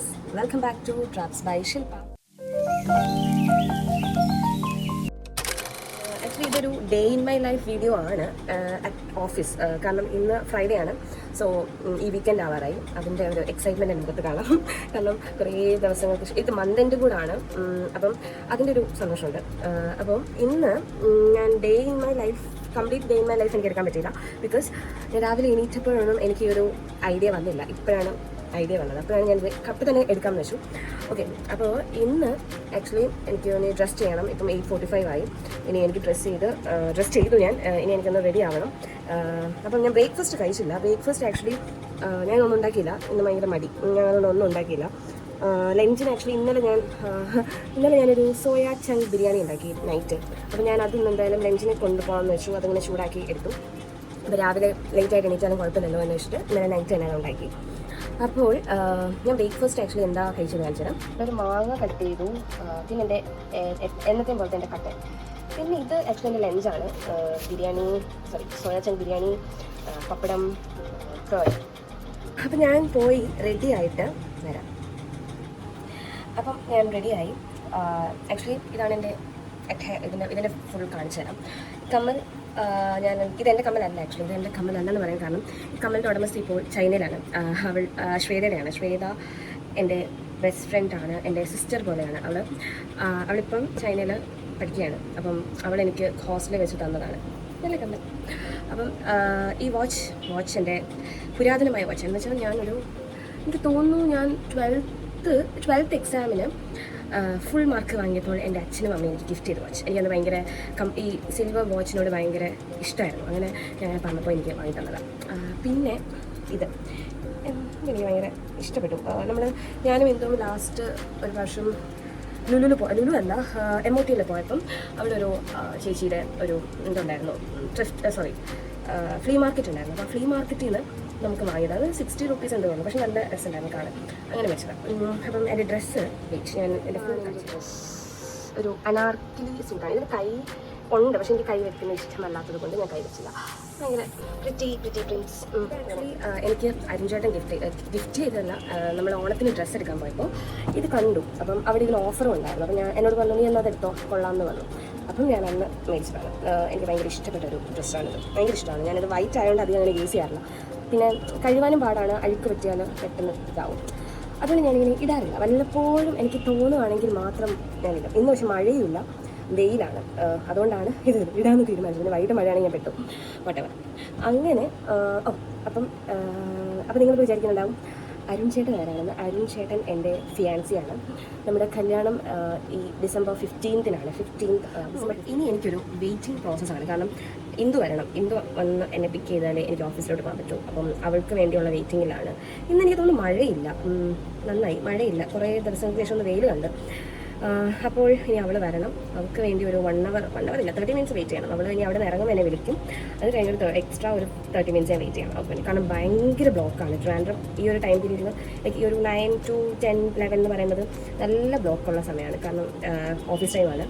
Guys, welcome back to traps by Shilpa. Actually ഇതൊരു day in my life video ആണ് at office. കാരണം ഇന്ന് Friday ആണ്. സോ ഈ വീക്കെൻഡ് ആവാറായി. അതിൻ്റെ ഒരു എക്സൈറ്റ്മെൻറ്റ് എൻ്റെ കാണാം. കാരണം കുറേ ദിവസങ്ങൾക്ക് ഇത് മന്ത് എൻഡ് കൂടാണ്. അപ്പം അതിൻ്റെ ഒരു സന്തോഷമുണ്ട്. അപ്പം ഇന്ന് ഞാൻ day in my life complete day in my life എനിക്ക് എടുക്കാൻ പറ്റിയില്ല. ബിക്കോസ് ഞാൻ രാവിലെ എണീറ്റപ്പോഴൊന്നും എനിക്ക് ഒരു ഐഡിയ വന്നില്ല. ഇപ്പോഴാണ് ഐഡിയ വന്നത്. അപ്പോഴാണ് ഞാൻ കപ്പ് തന്നെ എടുക്കാമെന്ന് വെച്ചു. ഓക്കെ, അപ്പോൾ ഇന്ന് ആക്ച്വലി എനിക്ക് ഇനി ഡ്രസ് ചെയ്യണം. ഇപ്പം 8:45 ആയി. ഇനി എനിക്ക് ഡ്രസ് ചെയ്തു ഞാൻ. ഇനി എനിക്കൊന്ന് റെഡി ആവണം. അപ്പം ഞാൻ ബ്രേക്ക്ഫാസ്റ്റ് കഴിച്ചില്ല. ബ്രേക്ക്ഫാസ്റ്റ് ആക്ച്വലി ഞാനൊന്നും ഉണ്ടാക്കിയില്ല. ഇന്ന് ഭയങ്കര മടി. ഞാനതൊന്നും ഉണ്ടാക്കിയില്ല. ലഞ്ചിന് ആക്ച്വലി ഇന്നലെ ഞാനൊരു സോയാ ചങ്ക് ബിരിയാണി ഉണ്ടാക്കി നൈറ്റ്. അപ്പോൾ ഞാൻ അതിന്ന് എന്തായാലും ലഞ്ചിനെ കൊണ്ടുപോകാമെന്ന് വെച്ചു. അതിങ്ങനെ ചൂടാക്കി എടുത്തു. അപ്പോൾ രാവിലെ ലേറ്റായിട്ട് എണീറ്റാലും കുഴപ്പമില്ലല്ലോ എന്ന് വെച്ചിട്ട് ഇന്നലെ നൈറ്റ് തന്നെ ഉണ്ടാക്കി. അപ്പോൾ ഞാൻ ബ്രേക്ക്ഫാസ്റ്റ് ആക്ച്വലി എന്താ കഴിച്ചത് കാണിച്ചു തരാം. ഒരു മാങ്ങ കട്ട് ചെയ്തു. പിന്നെ എൻ്റെ എന്നത്തെയും പോലത്തെ എൻ്റെ കട്ടൻ. പിന്നെ ഇത് ആക്ച്വലി എൻ്റെ ലഞ്ചാണ്. സോയാ ചങ്ക് ബിരിയാണി, പപ്പടം, കേൾ. അപ്പം ഞാൻ പോയി റെഡി ആയിട്ട് വരാം. അപ്പം ഞാൻ റെഡിയായി. ആക്ച്വലി ഇതാണ് എൻ്റെ ഇതിൻ്റെ ഫുൾ കാണിച്ചു തരാം. കമ്മൽ ഇതെൻ്റെ കമ്മലല്ല. ആക്ച്വലി ഇതെൻ്റെ കമ്മലല്ലെന്ന് പറയാൻ കാരണം ഈ കമ്മലിൻ്റെ ഉടമസ്ഥ ഇപ്പോൾ ചൈനയിലാണ്. അവൾ ശ്വേതയുടെയാണ്. ശ്വേത എൻ്റെ ബെസ്റ്റ് ഫ്രണ്ടാണ്. എൻ്റെ സിസ്റ്റർ പോലെയാണ് അവളിപ്പം ചൈനയിൽ പഠിക്കുകയാണ്. അപ്പം അവളെനിക്ക് ഹോസ്റ്റലിൽ വെച്ച് തന്നതാണ്. നല്ല കമ്മൽ. അപ്പം ഈ വാച്ച് എൻ്റെ പുരാതനമായ വാച്ച് എന്ന് വെച്ചാൽ എനിക്ക് തോന്നുന്നു ഞാൻ 12th എക്സാമിന് ഫുൾ മാർക്ക് വാങ്ങിയപ്പോൾ എൻ്റെ അച്ഛനും അമ്മയും എനിക്ക് ഗിഫ്റ്റ് ചെയ്ത് വാച്ച്. എനിക്കത് ഭയങ്കര ഈ സിൽവർ വാച്ചിനോട് ഭയങ്കര ഇഷ്ടമായിരുന്നു. അങ്ങനെ ഞാൻ പറഞ്ഞപ്പോൾ എനിക്ക് വാങ്ങി തന്നതാണ്. പിന്നെ എനിക്ക് ഭയങ്കര ഇഷ്ടപ്പെട്ടു. ഞാനും എന്തോ ലാസ്റ്റ് ഒരു വർഷം ലുലു അല്ല MOTയിൽ പോയപ്പം അവിടെ ഒരു ചേച്ചിയുടെ ഒരു ഇതുണ്ടായിരുന്നു, ഫ്ലീ മാർക്കറ്റ് ഉണ്ടായിരുന്നു. അപ്പോൾ ഫ്ലീ മാർക്കറ്റിൽ നിന്ന് നമുക്ക് വാങ്ങിയത് അത് 60 rupees ഉണ്ട് തോന്നുന്നു. പക്ഷെ നല്ല രസമുണ്ടായിരുന്നു കാണാൻ. അങ്ങനെ വെച്ചതാണ്. അപ്പം എൻ്റെ ഡ്രസ്സ് ഞാൻ എൻ്റെ ഫുൾ ഒരു അനാർക്കലി സൂട്ടാണ്. ഇതിന് കൈ ഉണ്ട്, പക്ഷെ എനിക്ക് കൈ വെക്കുന്ന ഇഷ്ടമല്ലാത്തത് കൊണ്ട് ഞാൻ കൈ വെച്ചില്ല. ഭയങ്കര പ്രിറ്റി പ്രിൻസ്. ആക്ച്വലി എനിക്ക് അരുൺചേട്ടൻ ഗിഫ്റ്റ് ചെയ്തതല്ല. നമ്മൾ ഓണത്തിന് ഡ്രസ്സ് എടുക്കാൻ പോയപ്പോൾ ഇത് കണ്ടു. അപ്പം അവിടെ ഇതിന് ഓഫറും ഉണ്ടായിരുന്നു. അപ്പം എന്നോട് പറഞ്ഞു നീ എന്നാൽ അതെടുത്തോ കൊള്ളാമെന്ന് പറഞ്ഞു. അപ്പം ഞാൻ അന്ന് മേടിച്ചതാണ്. എനിക്ക് ഭയങ്കര ഇഷ്ടപ്പെട്ട ഒരു ഡ്രസ്സാണിത്. ഭയങ്കര ഇഷ്ടമാണ്. ഞാനിത് വൈറ്റ് ആയതുകൊണ്ട് അധികം അങ്ങനെ യൂസ് ചെയ്യാറില്ല. പിന്നെ കഴുകാനും പാടാണ്. അഴുക്ക് പറ്റിയാൽ പെട്ടെന്ന് ഇതാവും. അതുകൊണ്ട് ഞാനിങ്ങനെ ഇടാറില്ല. വല്ലപ്പോഴും എനിക്ക് തോന്നുവാണെങ്കിൽ മാത്രം ഞാനിടാം. ഇന്ന് പക്ഷെ മഴയുമില്ല, വെയിലാണ്. അതുകൊണ്ടാണ് ഇത് ഇടാമെന്ന് തീരുമാനിച്ചത്. പിന്നെ വൈകിട്ട് മഴയാണെങ്കിൽ ഞാൻ പെട്ടു വട്ടവർ അങ്ങനെ. അപ്പം നിങ്ങളിപ്പോൾ വിചാരിക്കുന്നുണ്ടാവും അരുൺ ചേട്ടൻ ആരാണെന്ന്. അരുൺ ചേട്ടൻ എൻ്റെ ഫിയാൻസിയാണ്. നമ്മുടെ കല്യാണം ഈ December 15th 15th. ഇനി എനിക്കൊരു വെയിറ്റിംഗ് പ്രോസസ്സാണ്. കാരണം ഇന്ദു വന്ന് എന്നെ പിക്ക് ചെയ്താലേ എനിക്ക് ഓഫീസിലോട്ട് പോകാൻ പറ്റൂ. അപ്പം അവൾക്ക് വേണ്ടിയുള്ള വെയിറ്റിങ്ങിലാണ്. ഇന്ന് എനിക്ക് തോന്നുന്നു മഴയില്ല. നന്നായി മഴയില്ല. കുറേ ദിവസങ്ങൾക്ക് ശേഷം ഒന്ന് വെയിൽ കണ്ട്. അപ്പോൾ ഇനി അവൾ വരണം. അവൾക്ക് വേണ്ടി ഒരു 1 hour ഇല്ല, 30 minutes വെയിറ്റ് ചെയ്യണം. അവൾ ഇനി അവിടെ നിന്ന് ഇറങ്ങുമ്പോൾ എന്നെ വിളിക്കും. അത് കഴിഞ്ഞിട്ട് എക്സ്ട്രാ ഒരു 30 minutes ഞാൻ വെയിറ്റ് ചെയ്യണം അവൾക്ക്. കാരണം ഭയങ്കര ബ്ലോക്കാണ് ട്രിവാൻഡ്രം. ഈ ഒരു ടൈം പീരീഡിൽ ഈ ഒരു 9 to 10, 11 എന്ന് പറയുന്നത് നല്ല ബ്ലോക്കുള്ള സമയമാണ്. കാരണം ഓഫീസ് ടൈമാണ്.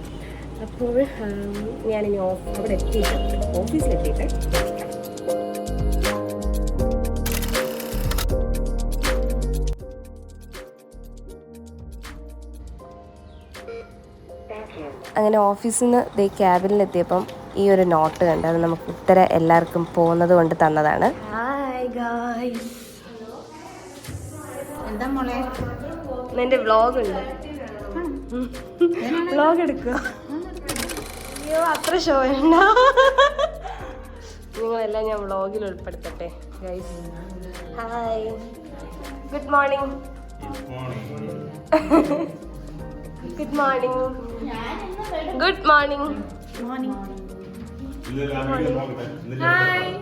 അപ്പോൾ ഞാനിനി അവിടെ ഓഫീസിലെത്തിയിട്ട് അങ്ങനെ ഓഫീസിൽ നിന്ന് ക്യാബിനിലെത്തിയപ്പം ഈ ഒരു നോട്ട് കണ്ട് അത് നമുക്ക് ഉത്തര എല്ലാവർക്കും പോകുന്നത് കൊണ്ട് തന്നതാണ്. ഹായ് ഗായ്സ്, എന്താ മോളെ? എൻ്റെ വ്ളോഗ് ഉണ്ട്. വ്ളോഗ് എടുക്കുക. അയ്യോ അത്ര ഷോ വേണ്ട. നിങ്ങളെല്ലാം ഞാൻ വ്ളോഗിൽ ഉൾപ്പെടുത്തട്ടെ guys. Hi, good morning. Good morning. Good morning. Hi.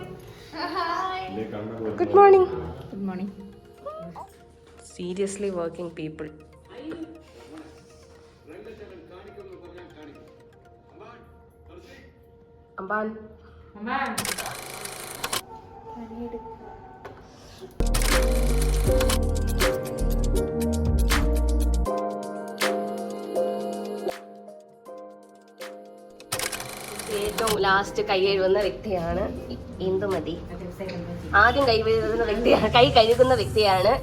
Good morning. Good morning. Seriously working people. അമ്പാൻ ഏറ്റവും ലാസ്റ്റ് കൈ കഴുകുന്ന വ്യക്തിയാണ് ഇന്ദുമതി. ആദ്യം കൈ കഴുകുന്ന വ്യക്തിയാണ്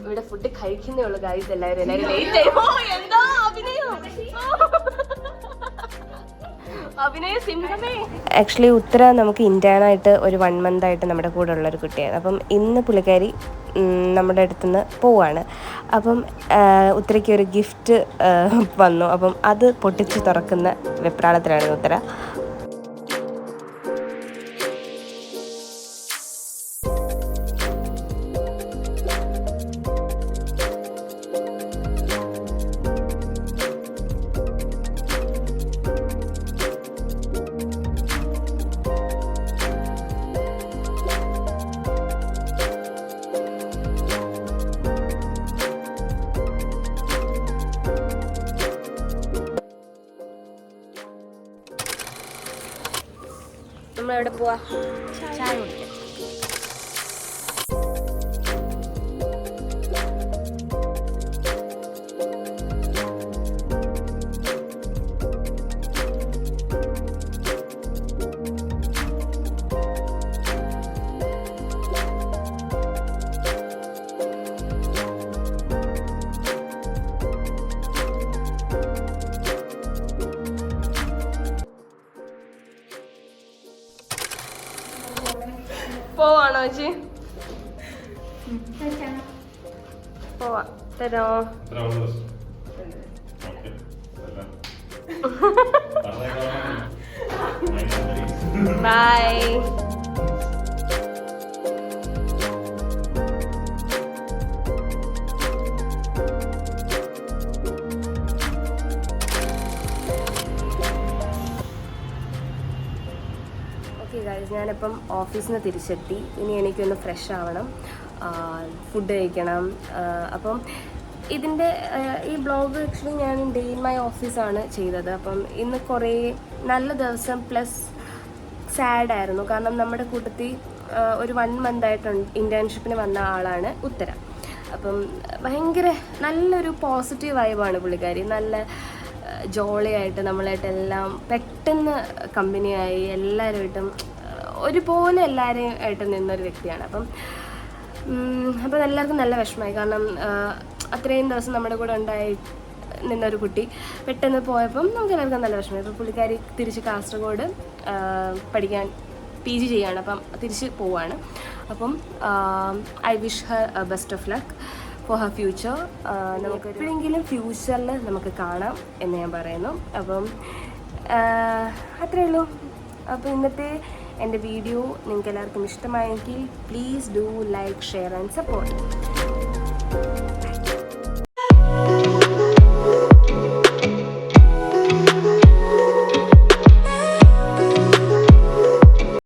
ഇവിടെ ഫുഡ് കഴിക്കുന്നേ ഉള്ളൂ ഗൈസ്. എല്ലാവരും ലേറ്റ് ആയി. എന്താ അഭിനയ സിംഹമേ. ആക്ച്വലി ഉത്തര നമുക്ക് ഇന്റേണായിട്ട് ഒരു 1 month ആയിട്ട് നമ്മുടെ കൂടെ ഉള്ളൊരു കുട്ടിയാണ്. അപ്പം ഇന്ന് പുള്ളിക്കാരി നമ്മുടെ അടുത്തുനിന്ന് പോവാണ്. അപ്പം ഉത്തരയ്ക്ക് ഒരു ഗിഫ്റ്റ് വന്നു. അപ്പം അത് പൊട്ടിച്ച് തുറക്കുന്ന വെപ്രാളത്തിലാണ് ഉത്തര. നമ്മളെവിടെ പോവാ? ചായ കുടിക്കാം. പോവാണോ ചേച്ചി? പോവാ. തരോ? ബൈ. ഓക്കെ ഗൈസ്, ഞാനിപ്പം ഓഫീസിൽ നിന്ന് തിരിച്ചെത്തി. ഇനി എനിക്കൊന്ന് ഫ്രഷ് ആവണം, ഫുഡ് കഴിക്കണം. അപ്പം ഇതിൻ്റെ ഈ ബ്ലോഗ് ആക്ച്വലി ഞാൻ ഡേ ഇൻ മൈ ഓഫീസാണ് ചെയ്തത്. അപ്പം ഇന്ന് കുറേ നല്ല ദിവസം പ്ലസ് സാഡായിരുന്നു. കാരണം നമ്മുടെ കൂട്ടത്തിൽ ഒരു 1 month ആയിട്ട് ഇൻറ്റേൺഷിപ്പിന് വന്ന ആളാണ് ഉത്തര. അപ്പം ഭയങ്കര നല്ലൊരു പോസിറ്റീവ് വൈബാണ് പുള്ളിക്കാരി. നല്ല ജോളിയായിട്ട് നമ്മളായിട്ടെല്ലാം പെട്ടെന്ന് കമ്പനിയായി, എല്ലാവരുമായിട്ടും ഒരുപോലെ എല്ലാവരെയും ആയിട്ട് നിന്നൊരു വ്യക്തിയാണ്. അപ്പം എല്ലാവർക്കും നല്ല വിഷമമായി. കാരണം അത്രയും ദിവസം നമ്മുടെ കൂടെ നിന്നൊരു കുട്ടി പെട്ടെന്ന് പോയപ്പം നമുക്ക് എല്ലാവർക്കും നല്ല വിഷമമായി. അപ്പോൾ പുള്ളിക്കാരി തിരിച്ച് കാസർഗോഡ് പഠിക്കാൻ PG ചെയ്യാണ്. അപ്പം തിരിച്ച് പോവാണ്. അപ്പം I wish Har best of luck for her future. നമുക്ക് എപ്പോഴെങ്കിലും ഫ്യൂച്ചറിൽ നമുക്ക് കാണാം എന്ന് ഞാൻ പറയുന്നു. അപ്പം അത്രയേ ഉള്ളൂ. അപ്പോൾ ഇന്നത്തെ എൻ്റെ വീഡിയോ നിങ്ങൾക്ക് എല്ലാവർക്കും ഇഷ്ടമായെങ്കിൽ please do like, share and support.